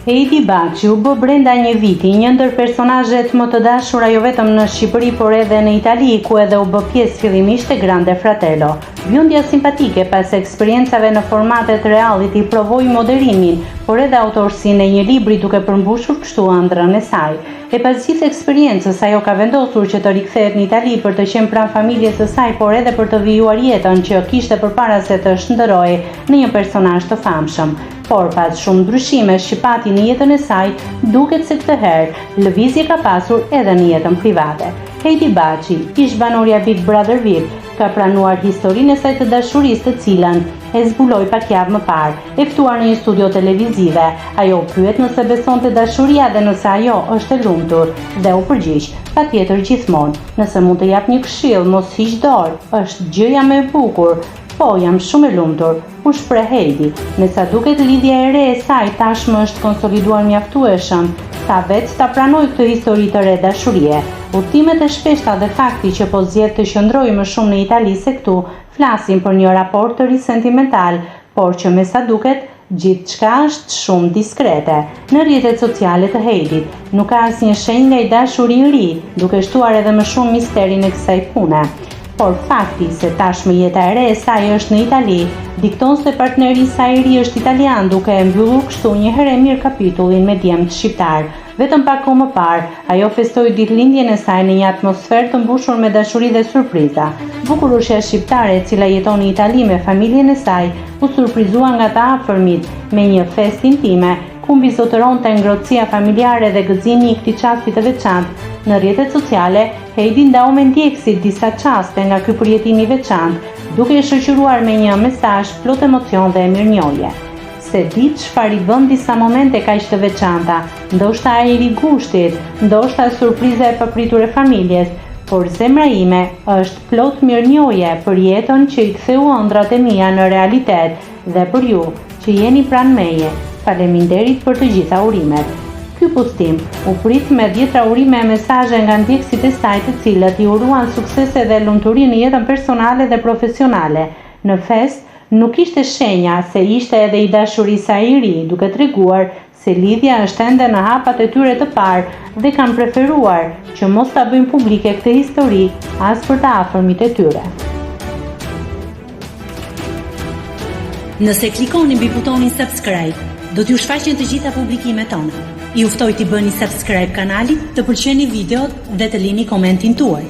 Heidi Baçi u bë brenda një viti një ndër personazhet më të dashura jo vetëm në Shqipëri por edhe në Itali, ku edhe u bë pjesë fillimisht e Grande Fratello. Bjundja simpatike pas eksperiencave në formatet reality provoi moderimin, por edhe autorsinë e një libri duke përmbushur kështu ëndrrën e saj. E pas gjithë eksperiencës, ajo ka vendosur që të rikthehet në Itali për të qenë pranë familjes së saj, por edhe për të vijuar jetën që kishte përpara se të shndërrohej në një personazh të famshëm. Por pas shumë ndryshimesh që pati në jetën e saj, duket se këtë herë lëvizje ka pasur edhe në jetën private. Heidi Baçi, ish banorja Big Brother VIP, ka pranuar historinë e saj të dashurisë të cilën e zbuloi pak javë më parë, e ftuar në një studio televizive. Ajo u pyet nëse besonte dashuria dhe nëse ajo është e lumtur, dhe u përgjigj: patjetër gjithmonë. Nëse mund të jap një këshill, mos hiq dorë, është gjëja më e bukur. Po, jam shumë e lumtur, u shpreh Heidi. Me sa duket lidhja e re e saj tashmë është konsoliduar mjaftueshëm, sa vetë ta pranoj këtë histori të re dashurie. Udhëtimet e shpeshta dhe fakti që po zgjedh të qëndrojë më shumë në Itali se këtu, flasin për një raport të ri sentimental, por që me sa duket gjithçka është shumë diskrete. Në rrjetet sociale të Heidit nuk ka asnjë shenjë nga i dashuri i ri, duke shtuar edhe më shumë misterin e kësaj pune. Por fakti se tashmë jeta e re e saj është në Itali, dikton se partneri i saj i ri është italian, duke e mbyllur kështu një herë e mirë kapitullin me djemtë shqiptar. Vetëm pak kohë më parë, ajo festoi ditëlindjen e saj në një atmosferë të mbushur me dashuri dhe surpriza. Bukurueshja shqiptare e cila jeton në Itali me familjen e saj, u surprizua nga të afërmit me një festë intime, ku mbizotëronte ngrohtësia familjare dhe gëzimi i këtij çasti të veçantë. Në rrjetet sociale, Heidi ndau me ndjekësit disa çaste nga ky përjetim i veçantë, duke e shoqëruar me një mesazh plot emocion dhe mirënjohje. Se di çfarë i bën disa momente kaq të veçanta, ndoshta ajri i gushtit, ndoshta surpriza e papritur e familjes, por zemra ime është plot mirënjohje për jetën që i ktheu ëndrat e mia në realitet dhe për ju që jeni pranë meje. Faleminderit për të gjitha urimet. Ky postim u prit me 10 urime e mesazhe nga ndjekësit e saj, të cilët i uruan suksese dhe lumturi në jetën personale dhe profesionale. Në fest nuk ishte shenja se ishte edhe i dashurisë saj i ri, duke treguar se lidhja është ende në hapat e tyre të parë dhe kanë preferuar që mos ta bëjnë publike këtë histori as për të afërmit e tyre. Nëse klikoni mbi butonin subscribe, do t'ju shfaqen të gjitha publikimet tona. Ju ftoj t'i bëni subscribe kanalit, të pëlqeni videot dhe të lini komentin tuaj.